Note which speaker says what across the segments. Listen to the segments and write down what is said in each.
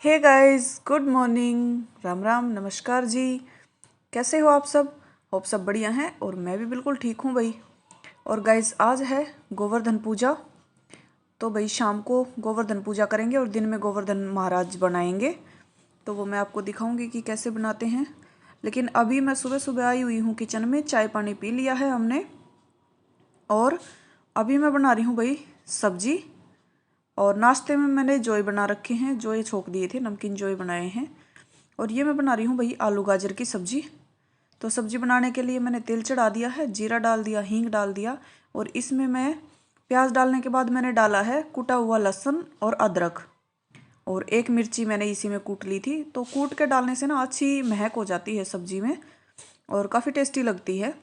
Speaker 1: हे guys, good morning, Ram Ram, नमस्कार जी। कैसे हो आप सब? होप सब बढ़िया हैं और मैं भी बिल्कुल ठीक हूँ भाई। और गाइस, आज है गोवर्धन पूजा। तो भाई शाम को गोवर्धन पूजा करेंगे और दिन में गोवर्धन महाराज बनाएंगे। तो वो मैं आपको दिखाऊंगी कि कैसे बनाते हैं। लेकिन अभी मैं सुबह सुबह आई हुई हूँ किचन में, चाय पानी पी लिया है हमने। और अभी मैं बना रही हूँ भाई सब्जी। और नाश्ते में मैंने जोई बना रखे हैं, जोई छोंक दिए थे, नमकीन जोई बनाए हैं। और ये मैं बना रही हूँ भाई आलू गाजर की सब्जी। तो सब्जी बनाने के लिए मैंने तेल चढ़ा दिया है, जीरा डाल दिया, हींग डाल दिया। और इसमें मैं प्याज डालने के बाद मैंने डाला है कूटा हुआ लहसुन और अदरक। और एक मिर्ची मैंने इसी में कूट ली थी। तो कूट के डालने से ना अच्छी महक हो जाती है सब्जी में और काफ़ी टेस्टी लगती है।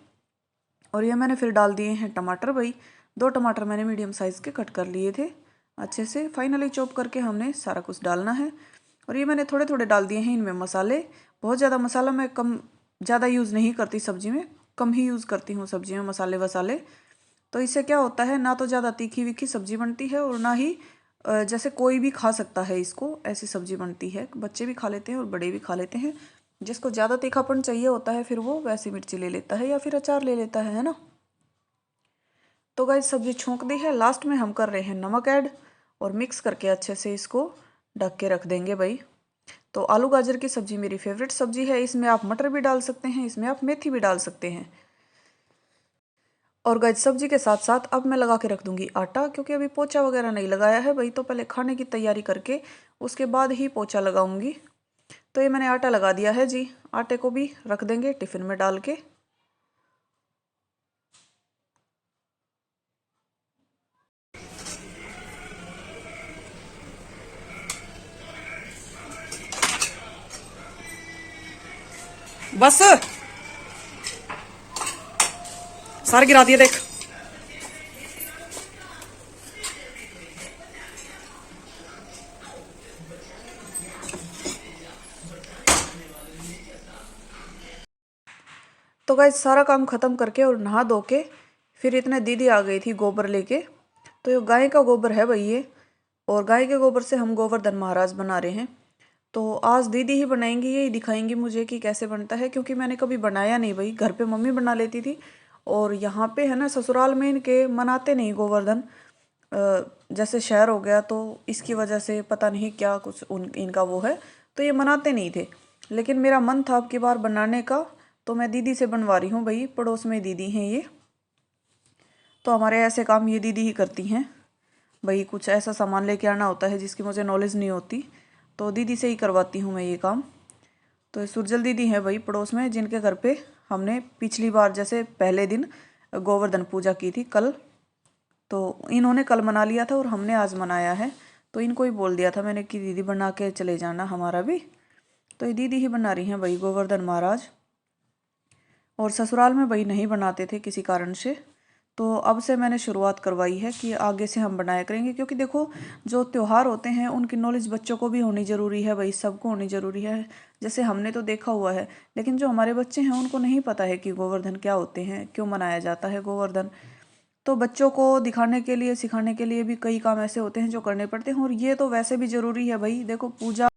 Speaker 1: और ये मैंने फिर डाल दिए हैं टमाटर भाई। 2 टमाटर मैंने मीडियम साइज़ के कट कर लिए थे अच्छे से, फाइनली चॉप करके हमने सारा कुछ डालना है। और ये मैंने थोड़े थोड़े डाल दिए हैं इनमें मसाले। बहुत ज़्यादा मसाला मैं ज़्यादा यूज़ नहीं करती सब्जी में, कम ही यूज़ करती हूँ सब्जी में मसाले वसाले। तो इससे क्या होता है, ना तो ज़्यादा तीखी विखी सब्जी बनती है और ना ही जैसे कोई भी खा सकता है इसको, ऐसी सब्जी बनती है। बच्चे भी खा लेते हैं और बड़े भी खा लेते हैं। जिसको ज़्यादा तीखापन चाहिए होता है फिर वो वैसी मिर्ची ले लेता है या फिर अचार ले लेता है ना। तो गाइस, सब्जी छोंक दी है, लास्ट में हम कर रहे हैं नमक ऐड और मिक्स करके अच्छे से इसको ढक के रख देंगे भाई। तो आलू गाजर की सब्जी मेरी फेवरेट सब्जी है। इसमें आप मटर भी डाल सकते हैं, इसमें आप मेथी भी डाल सकते हैं। और गाइस, सब्जी के साथ साथ अब मैं लगा के रख दूंगी आटा, क्योंकि अभी पोछा वगैरह नहीं लगाया है भाई। तो पहले खाने की तैयारी करके उसके बाद ही पोछा लगाऊंगी। तो ये मैंने आटा लगा दिया है जी। आटे को भी रख देंगे टिफिन में डाल के। बस सारे गिरा दिए देख। तो गाइस, सारा काम ख़त्म करके और नहा धो के फिर इतने दीदी आ गई थी गोबर लेके। तो ये गाय का गोबर है भाई ये। और गाय के गोबर से हम गोवर्धन महाराज बना रहे हैं। तो आज दीदी ही बनाएंगी, यही दिखाएंगी मुझे कि कैसे बनता है, क्योंकि मैंने कभी बनाया नहीं भाई। घर पे मम्मी बना लेती थी और यहाँ पे है ना ससुराल में इनके मनाते नहीं गोवर्धन। जैसे शहर हो गया तो इसकी वजह से पता नहीं क्या कुछ इनका वो है, तो ये मनाते नहीं थे। लेकिन मेरा मन था अब की बार बनाने का, तो मैं दीदी से बनवा रही हूँ भाई। पड़ोस में दीदी हैं ये। तो हमारे ऐसे काम ये दीदी ही करती हैं भाई। कुछ ऐसा सामान लेके आना होता है जिसकी मुझे नॉलेज नहीं होती, तो दीदी से ही करवाती हूँ मैं ये काम। तो ये सुरजल दीदी है भाई पड़ोस में, जिनके घर पे हमने पिछली बार जैसे पहले दिन गोवर्धन पूजा की थी कल। तो इन्होंने कल मना लिया था और हमने आज मनाया है। तो इनको ही बोल दिया था मैंने कि दीदी बना के चले जाना हमारा भी। तो ये दीदी ही बना रही हैं भाई गोवर्धन महाराज। और ससुराल में भाई नहीं बनाते थे किसी कारण से। तो अब से मैंने शुरुआत करवाई है कि आगे से हम बनाया करेंगे, क्योंकि देखो जो त्यौहार होते हैं उनकी नॉलेज बच्चों को भी होनी ज़रूरी है भाई, सबको होनी ज़रूरी है। जैसे हमने तो देखा हुआ है, लेकिन जो हमारे बच्चे हैं उनको नहीं पता है कि गोवर्धन क्या होते हैं, क्यों मनाया जाता है गोवर्धन। तो बच्चों को दिखाने के लिए, सिखाने के लिए भी कई काम ऐसे होते हैं जो करने पड़ते हैं। और ये तो वैसे भी ज़रूरी है भाई। देखो, पूजा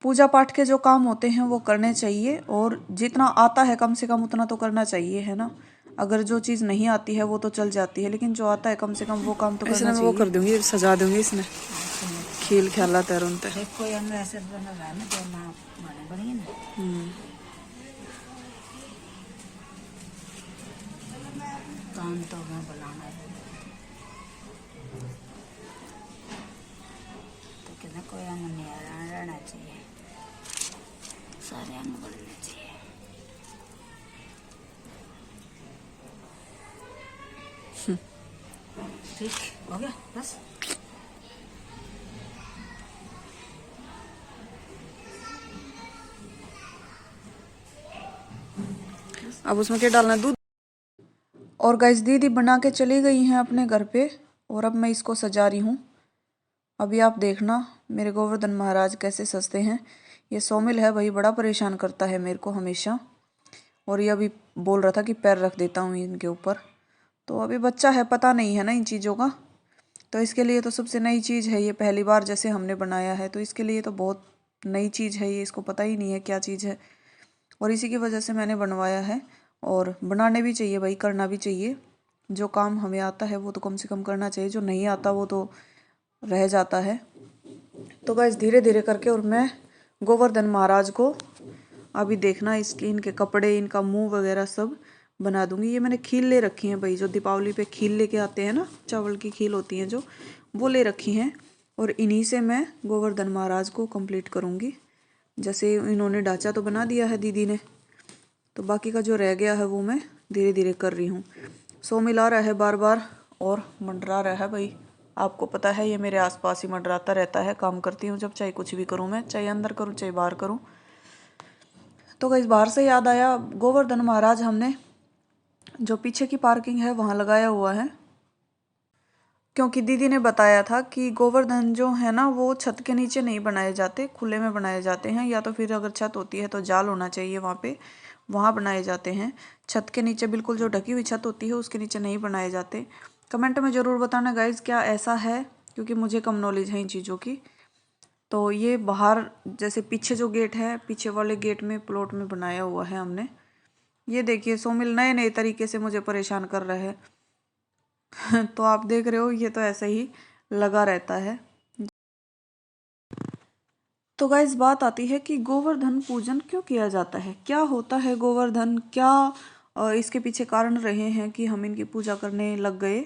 Speaker 1: पूजा पाठ के जो काम होते हैं वो करने चाहिए, और जितना आता है कम से कम उतना तो करना चाहिए, है ना। अगर जो चीज़ नहीं आती है वो तो चल जाती है, लेकिन जो आता है कम से कम वो काम तो करना चाहिए। मैं वो कर दूंगी, सजा दूंगी इसमें खील ख्याला तैरूनते। काम तो मैं बनाना है, तो कहना कोई मन रहना चाहिए, सारे बनना चाहिए। ठीक हो गया बस। अब उसमें क्या डालना है? दूध। और गाइस, दीदी बना के चली गई हैं अपने घर पे और अब मैं इसको सजा रही हूँ। अभी आप देखना मेरे गोवर्धन महाराज कैसे सजते हैं। ये सोमिल है भाई, बड़ा परेशान करता है मेरे को हमेशा। और ये अभी बोल रहा था कि पैर रख देता हूँ इनके ऊपर। तो अभी बच्चा है, पता नहीं है ना इन चीज़ों का। तो इसके लिए तो सबसे नई चीज़ है ये, पहली बार जैसे हमने बनाया है, तो इसके लिए तो बहुत नई चीज़ है ये, इसको पता ही नहीं है क्या चीज़ है, और इसी की वजह से मैंने बनवाया है। और बनाने भी चाहिए भाई, करना भी चाहिए। जो काम हमें आता है वो तो कम से कम करना चाहिए, जो नहीं आता वो तो रह जाता है। तो गाइस धीरे धीरे करके और मैं गोवर्धन महाराज को अभी देखना, इसके इनके कपड़े, इनका मुंह वगैरह सब बना दूंगी। ये मैंने खील ले रखी है भाई, जो दीपावली पे खील लेके आते हैं ना, चावल की खील होती है जो, वो ले रखी हैं। और इन्हीं से मैं गोवर्धन महाराज को कंप्लीट करूंगी। जैसे इन्होंने ढांचा तो बना दिया है दीदी ने, तो बाकी का जो रह गया है वो मैं धीरे धीरे कर रही हूँ। सो मिला रहा है बार बार और मंडरा रहा है भाई, आपको पता है ये मेरे आसपास ही मंडराता रहता है। काम करती हूँ जब, चाहे कुछ भी करूँ मैं, चाहे अंदर करूँ चाहे बाहर करूँ। तो गाइस बाहर से याद आया, गोवर्धन महाराज हमने जो पीछे की पार्किंग है वहाँ लगाया हुआ है, क्योंकि दीदी ने बताया था कि गोवर्धन जो है ना वो छत के नीचे नहीं बनाए जाते, खुले में बनाए जाते हैं, या तो फिर अगर छत होती है तो जाल होना चाहिए वहाँ पे, वहाँ बनाए जाते हैं। छत के नीचे बिल्कुल जो ढकी हुई छत होती है उसके नीचे नहीं बनाए जाते। कमेंट में ज़रूर बताना गाइज क्या ऐसा है, क्योंकि मुझे कम नॉलेज है इन चीज़ों की। तो ये बाहर जैसे पीछे जो गेट है, पीछे वाले गेट में प्लॉट में बनाया हुआ है हमने। ये देखिए सोमिल नए नए तरीके से मुझे परेशान कर रहा है तो आप देख रहे हो ये तो ऐसे ही लगा रहता है। तो गाइस बात आती है कि गोवर्धन पूजन क्यों किया जाता है, क्या होता है गोवर्धन, क्या इसके पीछे कारण रहे हैं कि हम इनकी पूजा करने लग गए।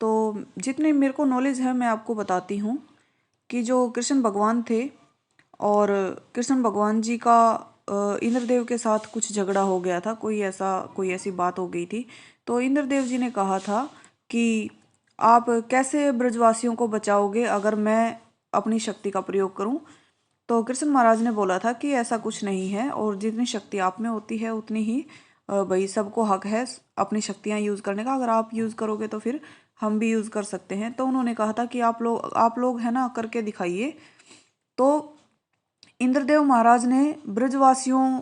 Speaker 1: तो जितने मेरे को नॉलेज है मैं आपको बताती हूँ कि जो कृष्ण भगवान थे, और कृष्ण भगवान जी का इंद्रदेव के साथ कुछ झगड़ा हो गया था, कोई ऐसी बात हो गई थी। तो इंद्रदेव जी ने कहा था कि आप कैसे ब्रजवासियों को बचाओगे अगर मैं अपनी शक्ति का प्रयोग करूं। तो कृष्ण महाराज ने बोला था कि ऐसा कुछ नहीं है, और जितनी शक्ति आप में होती है उतनी ही भाई सबको हक है अपनी शक्तियां यूज़ करने का। अगर आप यूज़ करोगे तो फिर हम भी यूज़ कर सकते हैं। तो उन्होंने कहा था कि आप लोग है ना करके दिखाइए। तो इंद्रदेव महाराज ने ब्रजवासियों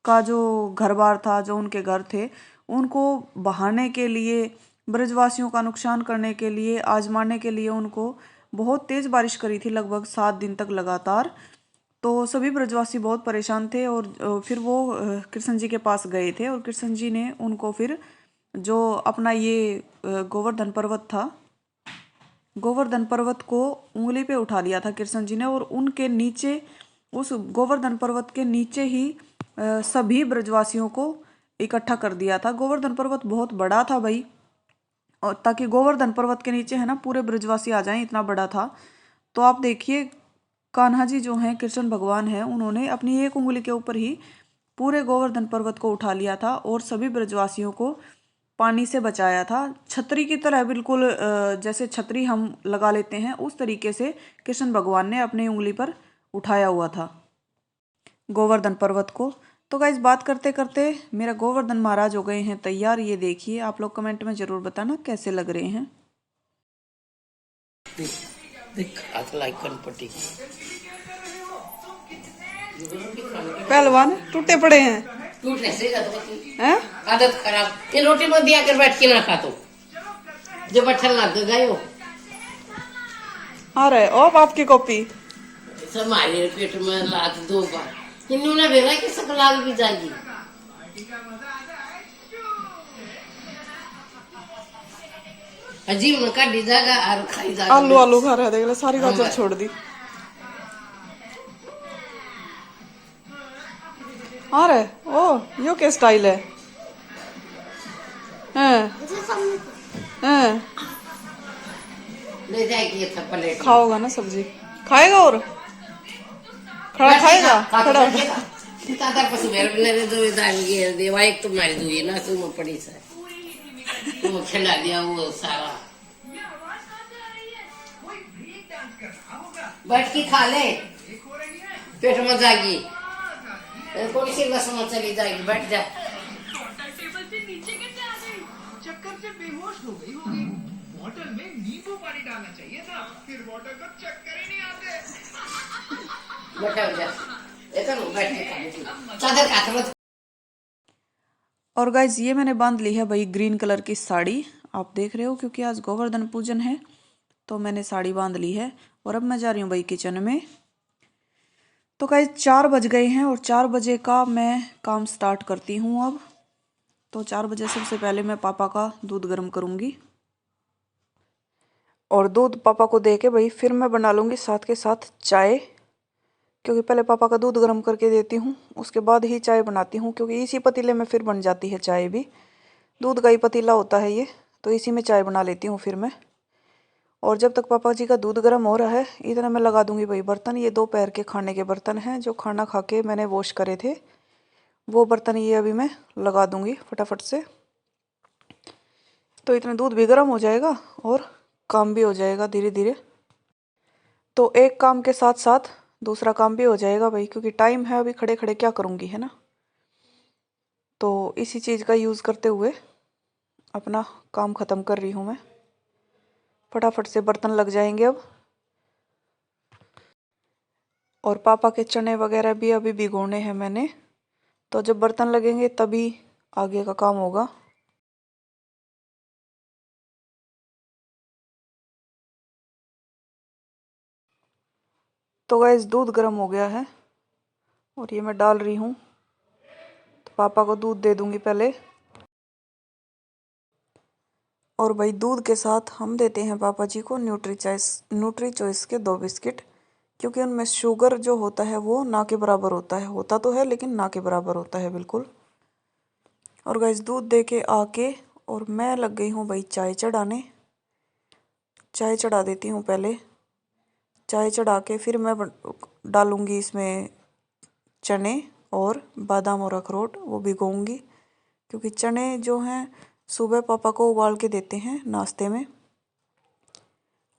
Speaker 1: का जो घर बार था, जो उनके घर थे, उनको बहाने के लिए, ब्रजवासियों का नुकसान करने के लिए, आजमाने के लिए उनको बहुत तेज बारिश करी थी, लगभग 7 दिन तक लगातार। तो सभी ब्रजवासी बहुत परेशान थे, और फिर वो कृष्ण जी के पास गए थे, और कृष्ण जी ने उनको फिर जो अपना ये गोवर्धन पर्वत था, गोवर्धन पर्वत को उंगली पे उठा लिया था कृष्ण जी ने, और उनके नीचे, उस गोवर्धन पर्वत के नीचे ही सभी ब्रजवासियों को इकट्ठा कर दिया था। गोवर्धन पर्वत बहुत बड़ा था भाई, और ताकि गोवर्धन पर्वत के नीचे है ना पूरे ब्रजवासी आ जाएं, इतना बड़ा था। तो आप देखिए कान्हा जी जो हैं, कृष्ण भगवान हैं, उन्होंने अपनी एक उंगली के ऊपर ही पूरे गोवर्धन पर्वत को उठा लिया था, और सभी ब्रजवासियों को पानी से बचाया था। छतरी की तरह बिल्कुल, जैसे छतरी हम लगा लेते हैं उस तरीके से कृष्ण भगवान ने अपनी उंगली पर उठाया हुआ था गोवर्धन पर्वत को। तो गाइस बात करते करते मेरा गोवर्धन महाराज हो गए हैं तैयार। ये देखिए, आप लोग कमेंट में जरूर बताना कैसे लग रहे हैं।
Speaker 2: देख हाथ लाइक कर पट्टी
Speaker 1: पहलवान टूटे पड़े हैं,
Speaker 2: टूटने से
Speaker 1: हैं?
Speaker 2: आदत खराब। ये रोटी में दिया कर बैठ के ना खा, तो जब अच्छा लग गए हो
Speaker 1: आ रहे ओ आपकी कॉपी
Speaker 2: सब मारे पेट में लात 2 बार इन्होंने भेजा कि सब लाग भी जाएगी। अजीब उनका डिजागा और खाई जाएगा।
Speaker 1: आलू आलू खा रहे, देख ले सारी गाजर छोड़ दी। आ रहे ओ यो क्या स्टाइल है, हैं?
Speaker 2: ले जाएगी ये सब प्लेट।
Speaker 1: खाओगा ना सब्जी, खाएगा और खड़ा खाएगा, खड़ा होगा।
Speaker 2: ताता पस मेरे दो दान ये देवा एक तो मारी दो ये ना तुम पड़ी से तुम खिला दिया वो सारा। बैठ के खा ले, पेट में जाएगी, कौन सी बस में चली जाएगी, बैठ जा।
Speaker 3: चक्कर से बेहोश हो गई होगी। बॉटल में नींबू पानी डालना चाहिए था, फिर बॉटल को चक्कर ही नहीं आते।
Speaker 2: बैठा हो जा, बैठ के खा ले, चादर काट लो।
Speaker 1: और गाइज ये मैंने बांध ली है भाई ग्रीन कलर की साड़ी, आप देख रहे हो, क्योंकि आज गोवर्धन पूजन है। तो मैंने साड़ी बांध ली है और अब मैं जा रही हूँ भाई किचन में। तो गाइस 4 बज गए हैं और 4 बजे का मैं काम स्टार्ट करती हूँ अब। तो 4 बजे सबसे पहले मैं पापा का दूध गर्म करूँगी और दूध पापा को दे के भाई फिर मैं बना लूँगी साथ के साथ चाय, क्योंकि पहले पापा का दूध गर्म करके देती हूँ उसके बाद ही चाय बनाती हूँ, क्योंकि इसी पतीले में फिर बन जाती है चाय भी। दूध का ही पतीला होता है ये, तो इसी में चाय बना लेती हूँ फिर मैं। और जब तक पापा जी का दूध गर्म हो रहा है इतना मैं लगा दूंगी भाई बर्तन। ये दोपहर के खाने के बर्तन हैं जो खाना खा के मैंने वॉश करे थे, वो बर्तन ये अभी मैं लगा दूंगी फटाफट से। तो इतना दूध भी गर्म हो जाएगा और काम भी हो जाएगा धीरे धीरे। तो एक काम के साथ साथ दूसरा काम भी हो जाएगा भाई, क्योंकि टाइम है अभी, खड़े खड़े क्या करूँगी, है ना। तो इसी चीज़ का यूज़ करते हुए अपना काम ख़त्म कर रही हूँ मैं। फटाफट से बर्तन लग जाएंगे अब। और पापा के चने वगैरह भी अभी भिगोने हैं मैंने, तो जब बर्तन लगेंगे तभी आगे का काम होगा। तो गाइस दूध गर्म हो गया है और ये मैं डाल रही हूँ। तो पापा को दूध दे दूंगी पहले। और भाई दूध के साथ हम देते हैं पापा जी को न्यूट्री चॉइस के 2 बिस्किट, क्योंकि उनमें शुगर जो होता है वो ना के बराबर होता है, होता तो है लेकिन ना के बराबर होता है बिल्कुल। और गाइस दूध दे के आके और मैं लग गई हूँ भाई चाय चढ़ाने। चाय चढ़ा देती हूँ पहले। चाय चढ़ा के फिर मैं डालूँगी इसमें चने और बादाम और अखरोट, वो भिगोऊँगी, क्योंकि चने जो हैं सुबह पापा को उबाल के देते हैं नाश्ते में,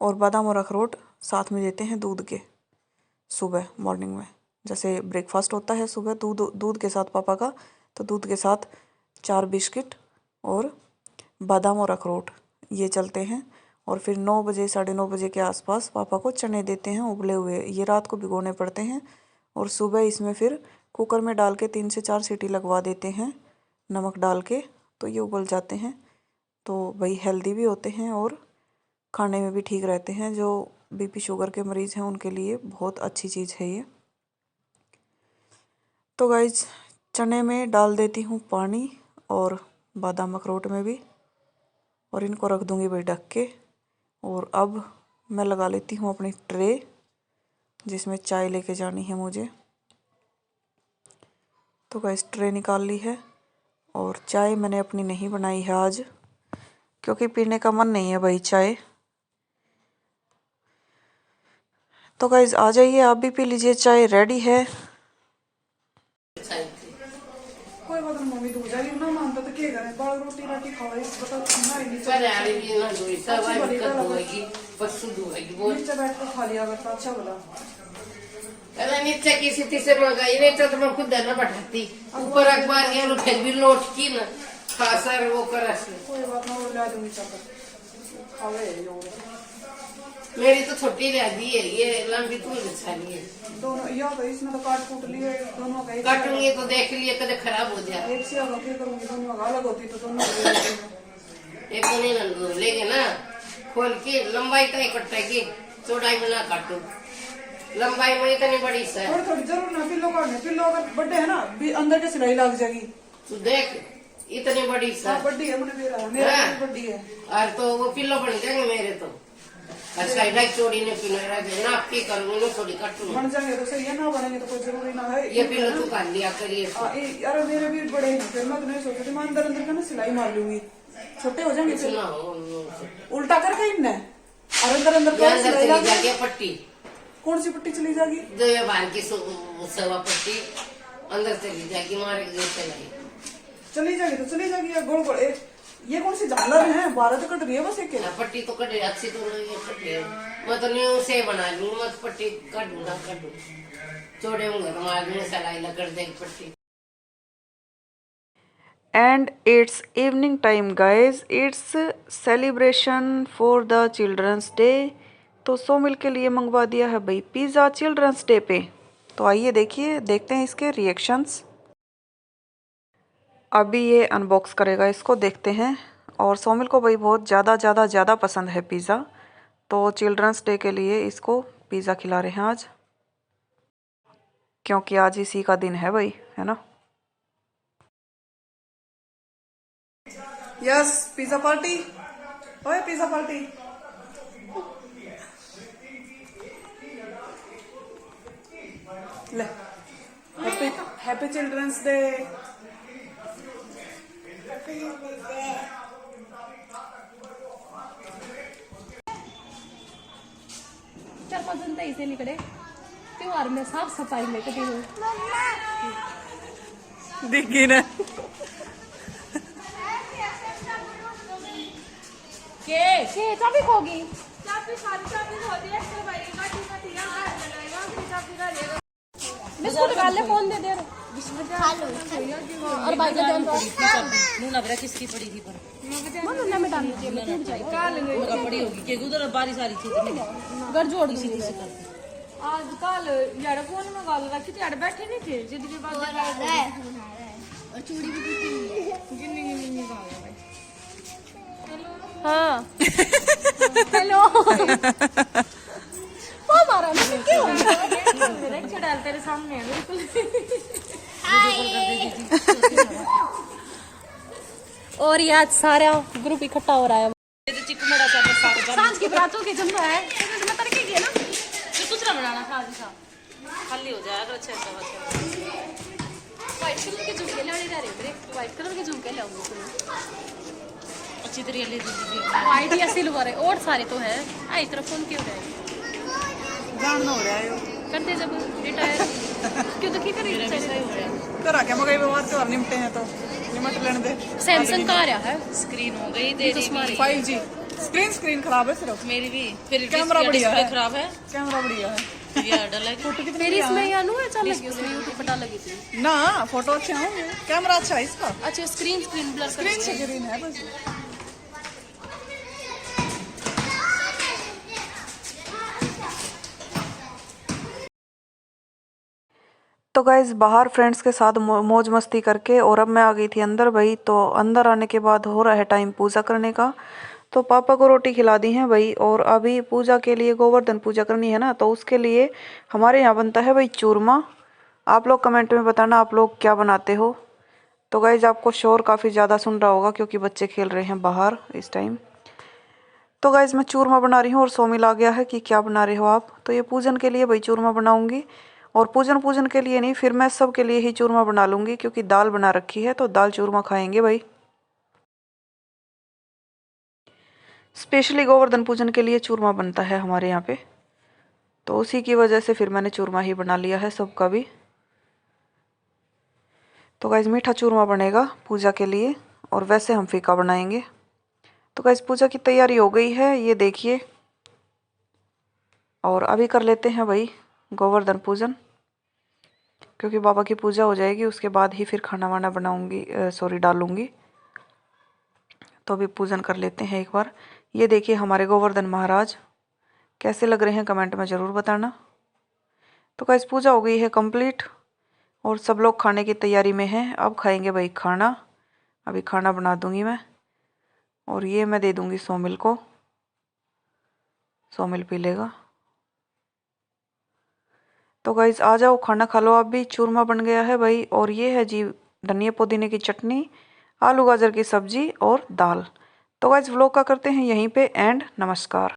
Speaker 1: और बादाम और अखरोट साथ में देते हैं दूध के सुबह मॉर्निंग में। जैसे ब्रेकफास्ट होता है सुबह दूध के साथ पापा का, तो दूध के साथ 4 बिस्किट और बादाम और अखरोट ये चलते हैं। और फिर 9 बजे 9:30 बजे के आसपास पापा को चने देते हैं उबले हुए, ये रात को भिगोने पड़ते हैं। और सुबह इसमें फिर कुकर में डाल के 3 से 4 सीटी लगवा देते हैं नमक डाल के, तो ये उबल जाते हैं। तो भाई हेल्दी भी होते हैं और खाने में भी ठीक रहते हैं। जो बीपी शुगर के मरीज़ हैं उनके लिए बहुत अच्छी चीज़ है ये। तो गाइज चने में डाल देती हूँ पानी और बादाम अखरोट में भी, और इनको रख दूँगी भाई ढक के। और अब मैं लगा लेती हूँ अपनी ट्रे जिसमें चाय लेके जानी है मुझे। तो गाइस ट्रे निकाल ली है और चाय मैंने अपनी नहीं बनाई है आज, क्योंकि पीने का मन नहीं है भाई चाय। तो गाइस आ जाइए आप भी पी लीजिए, चाय रेडी है। कोई बात नहीं मम्मी, दूध जाएगी ना मानता तो क्या करें, बाल रोटी राटी खाओ बता ना ही
Speaker 2: पर यार ये ना दूरी सब आई कर होएगी परसों दूएगी वो
Speaker 1: नीचे बैठ कर खा लिया करता, अच्छा बोला।
Speaker 2: अरे नीचे की स्थिति से मंगाई नहीं तो मैं खुद ना बैठाती ऊपर अखबार गया तो फिर भी लौट की ना खासा वो करा से।
Speaker 1: कोई बात ना, वो ला दूंगी चाकर खावे जो
Speaker 2: मेरी तो छोटी रहती है, ये लंबी तो बिछानी है
Speaker 1: दोनों। या तो इसमें तो काट कूट लिए दोनों का,
Speaker 2: काटूंगी तो देख लिए कदे खराब हो जाए।
Speaker 1: एक से अलग करूंगी, दोनों अलग होती तो दोनों
Speaker 2: एक तो नहीं नंदू लेके ना खोल के लंबाई का इकट्ठा की चौड़ाई में ना काटू, लंबाई में इतनी बड़ी सा
Speaker 1: थोड़ी थोड़ी जरूर ना पिल्लो काटने, पिल्लो अगर बड़े है ना अंदर के सिलाई लग जाएगी।
Speaker 2: तू देख इतनी बड़ी सा
Speaker 1: बड़ी है मेरा बड़ी है।
Speaker 2: और तो वो पिल्लो बन जाएंगे मेरे तो साइड चोरी ने पिलो नाप के करूंगी थोड़ी काटूंगी
Speaker 1: बन जाएंगे तो सही है, ना बनेंगे तो कोई जरूरी ना है।
Speaker 2: ये पिल्लो तू कर लिया करिए।
Speaker 1: अरे मेरे भी बड़े हैं, फिर मैं तो नहीं सोच रही, मैं अंदर अंदर का ना सिलाई मार लूंगी, छोटे हो जाएंगे फिर उल्टा करके इनने और अंदर अंदर का सिलाई लग
Speaker 2: जाएगी। पट्टी
Speaker 1: कौन सी पट्टी चली जाएगी?
Speaker 2: जो ये बाहर की सवा पट्टी अंदर चली जाएगी, मारे
Speaker 1: चली जाएगी तो चली जाएगी। गोल गोल ये कौन सी झालर है, 12 तो कट रही है बस एक
Speaker 2: पट्टी तो कटे अच्छी तो नहीं कटी है। मैं तो न्यू से बना लूँ, मैं तो पट्टी काटू ना काटू चौड़े होंगे तो मार सिलाई लग देगी पट्टी।
Speaker 1: And it's evening time guys, it's celebration for the children's day। तो सोमिल के लिए मंगवा दिया है भाई पिज़्ज़ा चिल्ड्रंस डे पे। तो आइए देखते हैं इसके रिएक्शंस। अभी ये अनबॉक्स करेगा, इसको देखते हैं। और सोमिल को भाई बहुत ज़्यादा पसंद है पिज़्ज़ा, तो चिल्ड्रंस डे के लिए इसको पिज़्ज़ा खिला रहे हैं आज, क्योंकि आज इसी का दिन है भाई, है ना। Yes, pizza party. ओए पिज़्ज़ा पार्टी। ले, हैप्पी चिल्ड्रंस डे।
Speaker 4: चार पाँच दिन तो ऐसे निकले त्योहार में साफ सफाई में कभी हो
Speaker 1: दिखी ना
Speaker 4: के चाबी खोगी बिस्कुट डाल ले, फोन दे दे और भाई का ध्यान
Speaker 5: नूना बरा किसकी पड़ी थी पर
Speaker 4: नन्ना में डाल दीजिए, मैं टूट जाएगी
Speaker 5: मगर पड़ी होगी कि उधर बारिश आ रही थी
Speaker 4: घर जोड़ दी थी आज कल यार फोन में गल रखी थी यार बैठे नहीं थे जिद के बाद और चूड़ी भी टूटी हुई है गिन्नी गिन्नी निकाल भाई। हाँ हेलो वो मारा मैं क्यों मेरा एक डाल तेरे सामने है बिल्कुल। और ये आज सारा ग्रुप इकट्ठा हो रहा है।
Speaker 5: चिकमड़ा सा साग
Speaker 4: सांझ की बरातों के जमना है तो मैं तड़के गया ना
Speaker 5: फिर दूसरा बनाना था आज का खाली हो जाएगा अच्छा अच्छा।
Speaker 4: व्हाइट कलर के झुमके लाने जा रहे हैं मेरे, व्हाइट कलर के झुमके लाऊंगी
Speaker 5: अच्छी तरह ले दीजिए।
Speaker 4: व्हाइट या सिल्वर है और सारे तो है आई तरफ फोन क्यों रहे
Speaker 1: जानना हो रहा है
Speaker 4: करते जब रिटायर क्यों तो क्या करें
Speaker 1: करा क्या मगर व्यवहार त्योहार निपटे हैं तो निमट लेने दे।
Speaker 4: सैमसंग का आ रहा है
Speaker 5: स्क्रीन हो गई दे दी
Speaker 1: 5G स्क्रीन खराब है सिर्फ,
Speaker 5: मेरी भी फिर
Speaker 1: कैमरा बढ़िया है,
Speaker 5: खराब है
Speaker 1: कैमरा बढ़िया है।
Speaker 5: ये डर लगी
Speaker 1: फोटो कितनी
Speaker 4: मेरी इसमें या नो अच्छा लगी उसमें यूट्यूब पर डाल लगी थी
Speaker 1: ना, फोटो अच्छे होंगे, कैमरा अच्छा है इसका,
Speaker 4: अच्छा स्क्रीन ब्लर
Speaker 1: स्क्रीन से ग्रीन है बस। तो गाइज बाहर फ्रेंड्स के साथ मौज मस्ती करके और अब मैं आ गई थी अंदर भाई। तो अंदर आने के बाद हो रहा है टाइम पूजा करने का। तो पापा को रोटी खिला दी है भाई, और अभी पूजा के लिए गोवर्धन पूजा करनी है ना, तो उसके लिए हमारे यहाँ बनता है भाई चूरमा। आप लोग कमेंट में बताना आप लोग क्या बनाते हो। तो गाइज आपको शोर काफ़ी ज़्यादा सुन रहा होगा क्योंकि बच्चे खेल रहे हैं बाहर इस टाइम। तो गाइज मैं चूरमा बना रही हूँ और सोमिल आ गया है कि क्या बना रहे हो आप। तो ये पूजन के लिए भाई चूरमा बनाऊंगी, और पूजन के लिए नहीं, फिर मैं सब के लिए ही चूरमा बना लूँगी क्योंकि दाल बना रखी है तो दाल चूरमा खाएंगे भाई। स्पेशली गोवर्धन पूजन के लिए चूरमा बनता है हमारे यहाँ पे, तो उसी की वजह से फिर मैंने चूरमा ही बना लिया है सबका भी। तो गाइज मीठा चूरमा बनेगा पूजा के लिए, और वैसे हम फीका बनाएंगे। तो गाइज पूजा की तैयारी हो गई है, ये देखिए। और अभी कर लेते हैं भाई गोवर्धन पूजन, क्योंकि बाबा की पूजा हो जाएगी उसके बाद ही फिर खाना वाना बनाऊंगी, डालूंगी। तो अभी पूजन कर लेते हैं एक बार। ये देखिए हमारे गोवर्धन महाराज कैसे लग रहे हैं, कमेंट में ज़रूर बताना। तो गाइस पूजा हो गई है कंप्लीट और सब लोग खाने की तैयारी में हैं। अब खाएंगे भाई खाना, अभी खाना बना दूंगी मैं, और ये मैं दे दूंगी सोमिल को, सोमिल पी लेगा। तो गाइज आ जाओ खाना खा लो आप भी। चूरमा बन गया है भाई, और ये है जी धनिया पुदीने की चटनी, आलू गाजर की सब्जी और दाल। तो गाइज व्लॉग का करते हैं यहीं पे एंड। नमस्कार।